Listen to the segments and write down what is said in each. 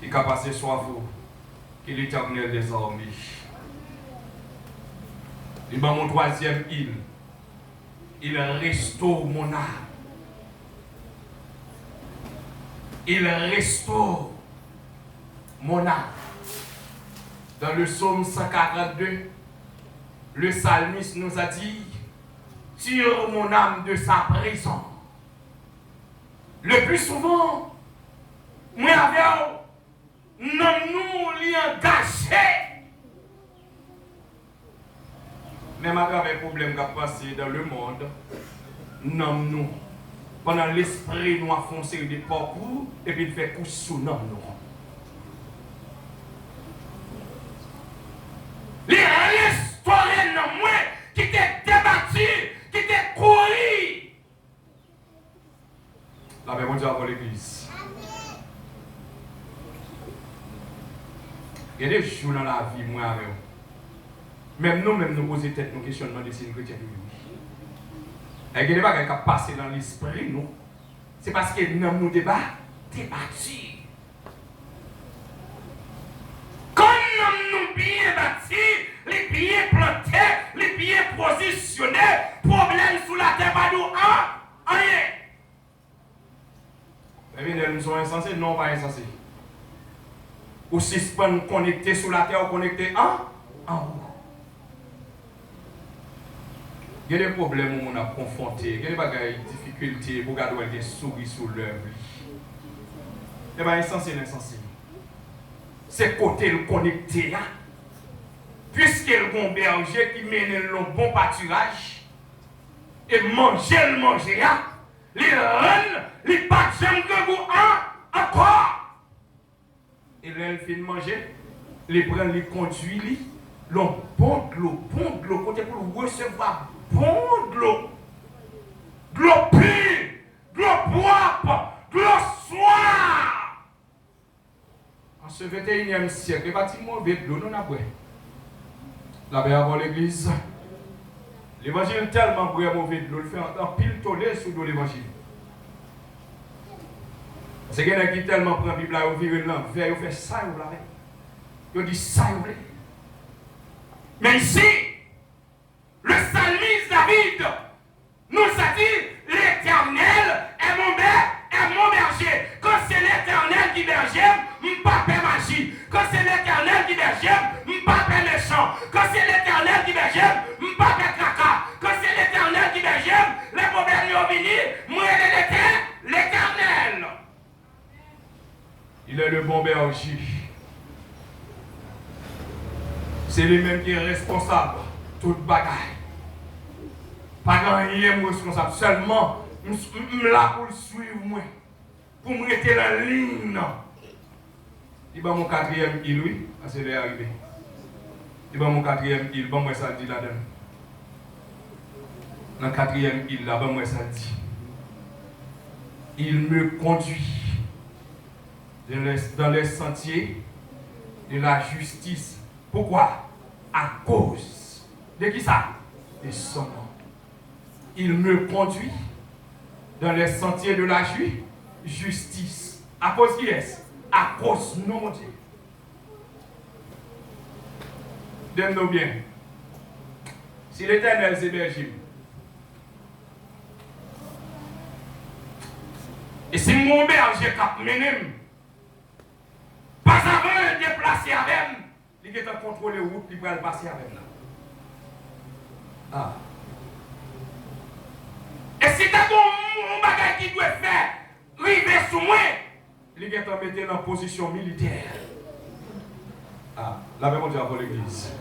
qui a passé soif, qui est l'Éternel des armées. Il m'a mon troisième île. Il restaure mon âme. Il restaure mon âme. Dans le psaume 142, le psalmiste nous a dit, tire mon âme de sa prison. Le plus souvent, moi avec nous l'y engagés. Même avec les problèmes qui ont passé dans le monde, nous, pendant l'esprit, nous avons foncé des parcours et puis fait couche sous nous. Les restaurés dans moi qui t'est débattu, qui t'est couru. La même Dieu pour l'église. Il y a des jours dans la vie, moi, avec vous. Même nous poser tête nos questionnements de signes chrétiens. Et il y a des choses qui passent dans l'esprit, nous. C'est parce que nous nous débattu. Comme nous bien bâtis, les pieds plantés, les pieds positionnés, problème sous la terre, pas nous, rien. Mais nous sommes insensés, non pas insensés. Ou si nous sommes connectés sous la terre, ou connectés en haut. Il y a des problèmes où on a confronté, il y a des difficultés pour garder des souris sous l'œuvre. Il y a insensé, l'insensé. C'est côté le connecté là. Puisqu'il y a le bon berger qui mène le bon pâturage, et manger là, les rennes, les pas de jambes que vous encore. Et là, il fait manger, les prend, les conduit, l'on bon de l'eau, côté pour recevoir bon de l'eau pure, de l'eau propre, de l'eau soie. En ce 21e siècle, les bâtiments de l'eau, nous n'avons pas. Là, avant l'église, l'évangile est tellement mauvais de l'eau, il fait un pile tollé sous l'évangile. C'est quelqu'un qui tellement prend la Bible, il vire l'envers, il fait ça, il dit ça, il mais ici, le psalmiste David nous a dit, l'Éternel est mon berger. Quand c'est l'Éternel qui berger, je ne pas faire magie. Quand c'est l'Éternel qui berger, je ne pas faire méchant. Quand c'est l'Éternel qui berger, je ne pas faire caca. Quand c'est l'Éternel qui berger, les problèmes sont venus, moi et l'Éternel. Il est le bon berger. C'est lui-même qui est responsable de toute bagaille. Pas grand rien responsable, seulement je suis là pour le suivre, moi, pour me rester dans la ligne. Il va mon quatrième île, oui, c'est là arrivé. Il va mon quatrième île, bon moi ça dit là-dedans. Dans la quatrième île, là, bon moi ça dit. Il me conduit dans les sentiers de la justice. Pourquoi? À cause de qui ça? De son nom. Il me conduit dans les sentiers de la justice. À cause qui est-ce? À cause de mon Dieu. Donne-nous bien. Si l'Éternel c'est berger, et si mon berger cap menem, pas avant de déplacer avec, il est en contrôle de route, il va le passer avec là. Ah. Et si tu as un bagage qui doit faire, river sous moi, il est en mettre en position militaire. Ah, la même chose pour l'église.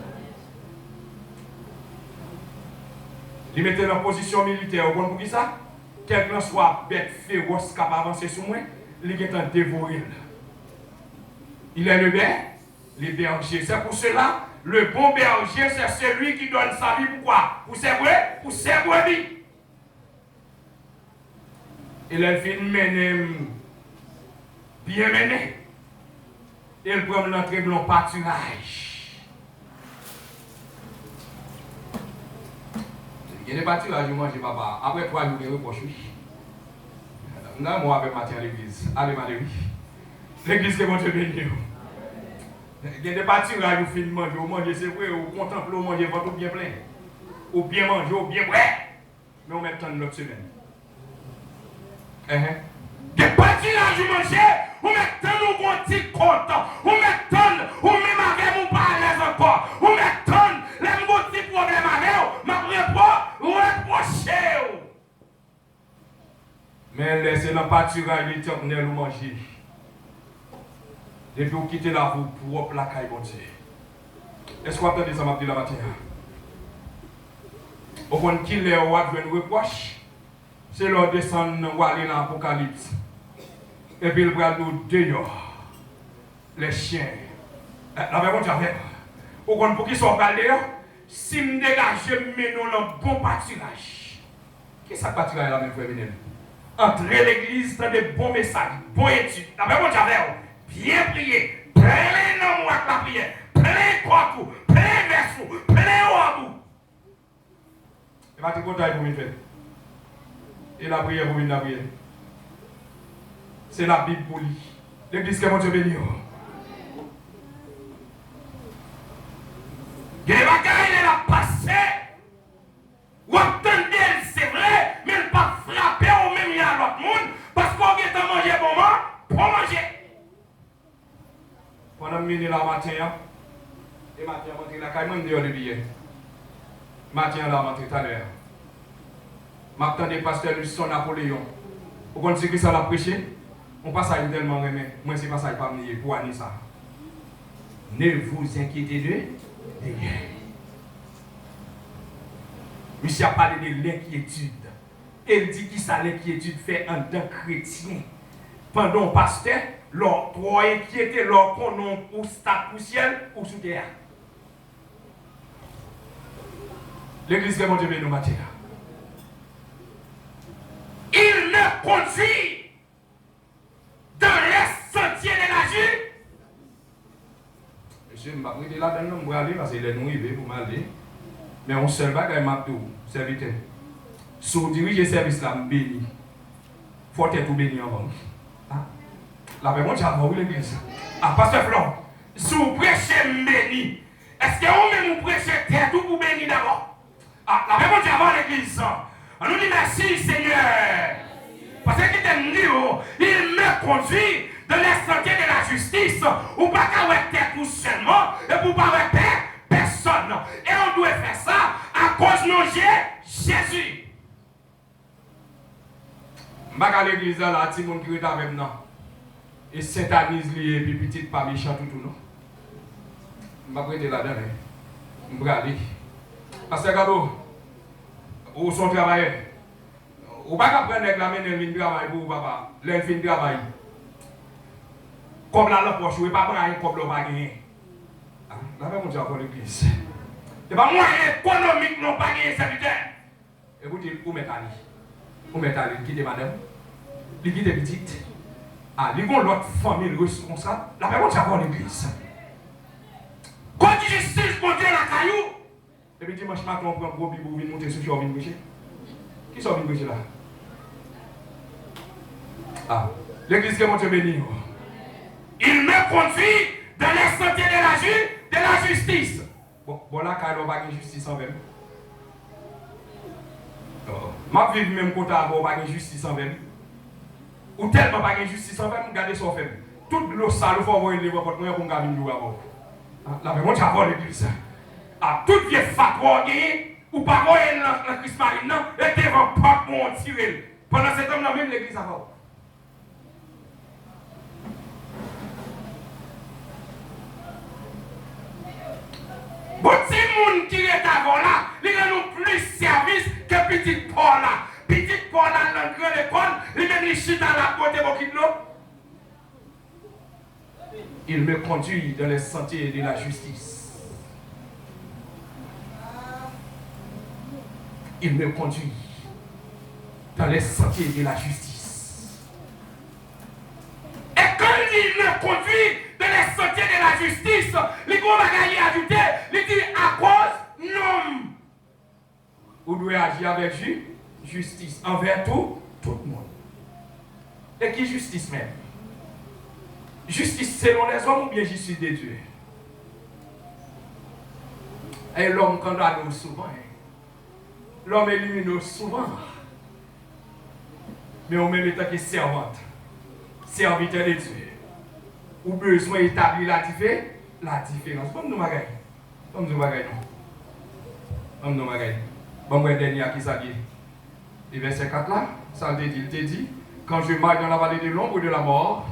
Il mettait en position militaire, vous comprenez pour qui ça? Quelqu'un soit bête féroce capable d'avancer sur moi, il est en dévorer. Il est le berger. C'est pour cela, le bon berger, c'est celui qui donne sa vie. Pourquoi? Pour ses brebis. Il a fait mener, bien mené. Il prend l'entrée de l'on pâturage. Il y a des pâturages, je mange papa. Après 3 jours, il reproche. Non, moi, avec Mathieu à l'église. Allez, madame. L'église que mon Dieu bénit. Il y a des pâturages où vous finissez manger, vous mangez, c'est vrai, vous contemplez, vous mangez votre bien plein. Ou bien manger, ou bien prêt. Mais on met le temps de notre semaine. Des pâturages où vous mangez, vous mettez le temps de votre petit compte. Vous mettez le temps, vous même avec vous pas à l'aise encore. Vous mettez le temps, les petits problèmes avec vous, vous reprochez. Mais laissez le pâturage l'éternel vous manger. Depuis que vous quittez la route pour la caille, bon Dieu. Est-ce que vous entendez ça, m'a dit la matin? Au point qu'il est au reproche, c'est leur descendre ou aller dans l'Apocalypse. Et puis il va nous dehors. Les chiens. La même chose avec. Au point pour qu'ils soient allés, si je dégage, je mets nous dans le bon pâturage. Qu'est-ce que ça pâturage là, mes frères et entrer l'église, dans des bons messages, bons études. La même chose avec. Bien prier, plein d'amour avec la prière, plein corps, plein verso, plein oabou. Et va te content pour me faire. Et la prière pour venir la prière. C'est la Bible pour lui. L'église que mon Dieu bénit. Il y a des bagailles, elle a passé. Ou attendez, c'est vrai, mais elle n'a pas frappé au même il y a l'autre monde parce qu'on vient de manger bon moment pour manger. Pendant que je suis là matin, et matin, je suis là, je suis là, je suis là, matin, là, tout à l'heure. Je m'attends des pasteurs Lucien Napoléon. Vous connaissez qui ça l'a prêché? On passe à une tellement remis. Moi, c'est pas ça, il pas venir pour aller ça. Ne vous inquiétez de rien. Monsieur a parlé de l'inquiétude. Il dit qui ça l'inquiétude fait en tant que chrétien. Pendant pasteur, leur trop inquiété, leur qu'on ou stade pour ciel ou sous terre. L'église que mon Dieu nous matin. Il me conduit dans les sentiers de la vie. Monsieur, je ne vais pas là dedans pour aller parce qu'il est arrivé pour m'aller. Mais on seul bagaille m'a tout, serviteur. Si vous dirigez le service là, je béni. Il faut être tout béni avant. La paix, moi, j'ai avant l'église. Ah, pasteur Florent, si vous prêchez béni, est-ce que vous même prêchez tête ou pour bénir d'abord? Ah, la paix, moi, j'ai avant l'église. On nous dit merci, Seigneur. Parce qu'il t'aime dit, il me conduit dans les sentiers de la justice. Ou pas qu'à avoir tête tout seulement, et pour pas avoir personne. Et on doit faire ça à cause de Jésus. Je vais à l'église là, tout le monde qui est avec nous. Et satanise lui et puis petit pas méchant tout non. Je vais prêter là-dedans. Je vais aller. Parce que regarde, où son travail. Ou pas qu'à prendre l'examen de travail pour papa. L'enfin de travail. Comme là, la poche, ou pas prendre comme le bagage. Là, mon Dieu, pour l'église. Ce n'est pas moi économique, non pas gagné serviteur. Écoutez, où mettez Ali? Où mettez Ali? Quittez madame. Il quitte petite. Ah, il y a l'autre famille responsable. La même chose pour l'église. Quand tu justice pour Dieu la caillou. Et puis dimanche matin, on prend un gros bibou, il monte sur le vin prêcher. Qui sont venus prêcher là? Ah, l'église que mon Dieu béni. Il me conduit dans les sentiers de la justice. Bon là, quand on va gagner justice envers nous. Ma vie même quand on va gagner justice envers nous. Ou tellement pas de justice envers nous, garder son fait. Toute l'eau sale, il faut avoir une livre pour nous pour garder une livre. La même chose avant l'église. À toute vieille fatwa, ou pas voir la Christ Marine, et devant pas pour tirer. Pendant cet homme-là, même l'église avant. Bon, si moun qui est avant là, il a nous plus service que petit Paul là. Petit Paul là, dans la grande école, il même les chute à la côté de l'eau. Il me conduit dans les sentiers de la justice. Il me conduit dans les sentiers de la justice. Et quand il me conduit dans les sentiers de la justice, les gros bagailles ajoutés, il dit à cause non. Vous devez agir avec justice envers tout le monde. Et qui justice même? Justice selon les hommes ou bien justice de Dieu? Et l'homme condamne souvent. L'homme élimine souvent. Mais au même temps que servante, serviteur de Dieu, ou besoin d'établir la différence. Comme nous bagaille. Comme nous bagaille non. Comme nous bagaille. Bon, moi dernier qui ça dit. Et verset 4 là, ça le dit, il te dit, quand je marche dans la vallée de l'ombre de la mort,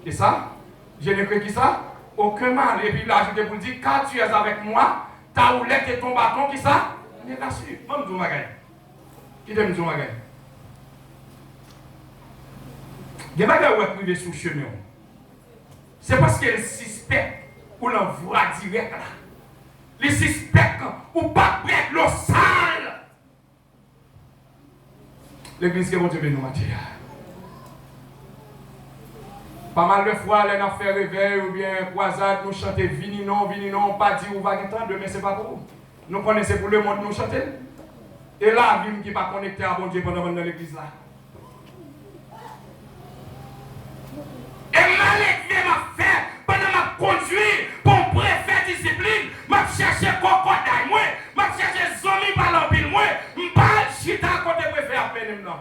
et ça, je ne crains qui ça? Aucun mal. Et puis il a ajouté pour dire, car tu es avec moi, ta houlette et ton bâton, qui ça? Il est là-dessus. Comme nous bagaille. Qui t'aime nous bagaille? Il y a des gens qui privé sur le chemin. C'est parce qu'elle suspecte ou l'envoie direct là. Les suspects ou pas prête l'eau sale. L'église qui est montée nous matin. Pas mal de fois, les affaires réveil ou bien croisade, nous chanter vini non, pas dire ou va temps, demain c'est pas pour vous. Nous connaissons pour le monde, nous chanter. Et là, vie qui pas connecté à bon Dieu pendant dans l'église là. Et mal m'a fait pendant m'a conduit pour préfet discipline, m'a cherché cocodaille moi, m'a cherché zombie par l'empile moi, m'pas chita à côté préfet à peine non.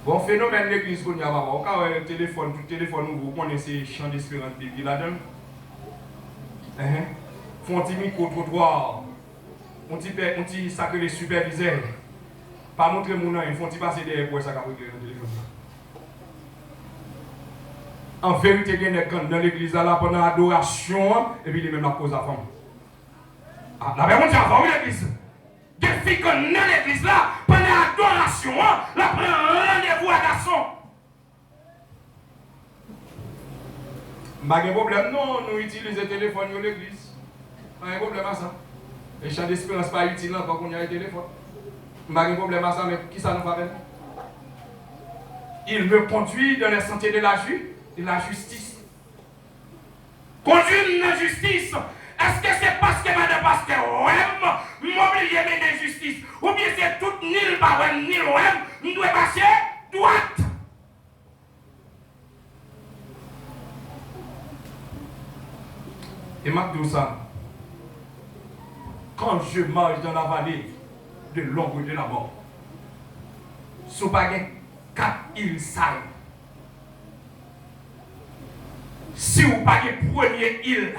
Bon phénomène l'église qu'on y a avant, quand le téléphone, vous connaissez champ d'espérance Bible là-dedans. Font un petit micro-trottoir. On dit ça que les superviseurs, pas montrer mon nom, ils font passer derrière pour ça qu'a pris le téléphone. En vérité, il y a dans l'église là pendant l'adoration, et puis il est même la cause à femme. Ah, la même on dit avant l'église. Des filles dans l'église là, pendant l'adoration, la prend rendez-vous à garçon. Pas de problème, non, nous utilisons le téléphone dans l'église. Pas de problème à ça. Et champ d'espérance pas utile quand on a le téléphone. Pas de problème à ça, mais qui ça nous fait? Il me conduit dans les sentiers de la justice. Conduire dans la justice. Est-ce que c'est parce que madame pasteur m'obliger à la justice? Ou bien c'est tout nil par nil nous devons passer droite? Et m'a dit ça. Quand je marche dans la vallée de l'ombre de la mort, sous baguette 4 îles sales. Si vous baguette premier île,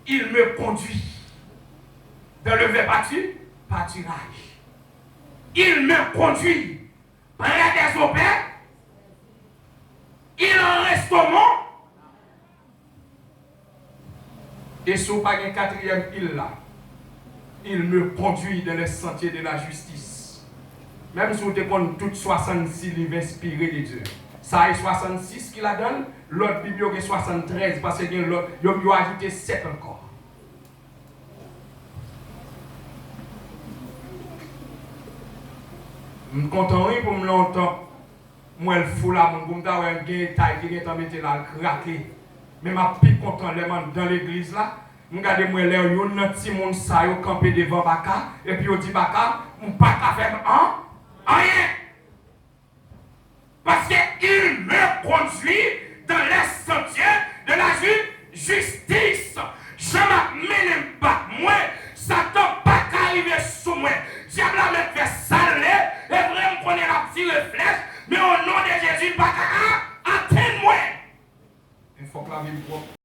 il me conduit dans le pâturage. Il me conduit près des aubets. Il en reste au monde. Et sous baguette quatrième île là, il me conduit dans les sentiers de la justice. Même si vous te toutes 66 livres inspirés de Dieu. Ça est 66 qui la donne, l'autre Bible est 73 parce que l'autre, il a ajouté 7 encore. Je suis content pour me longtemps. Moi, le fou là, mon gars, un taille qui est en mettre là, craqué. Mais je suis content dans l'église là. Regardez moi là, yo nan ti moun sa yo campé devant Baka et puis yo dit Baka, on pas ka faire rien. Parce que il me conduit dans les sentiers de la justice. Je m'amène pas moi, Satan pas arriver sous moi. Diable me fait saler et vraiment connaît la petite flèche, mais au nom de Jésus pas atteindre moi. Il faut que la vie propre.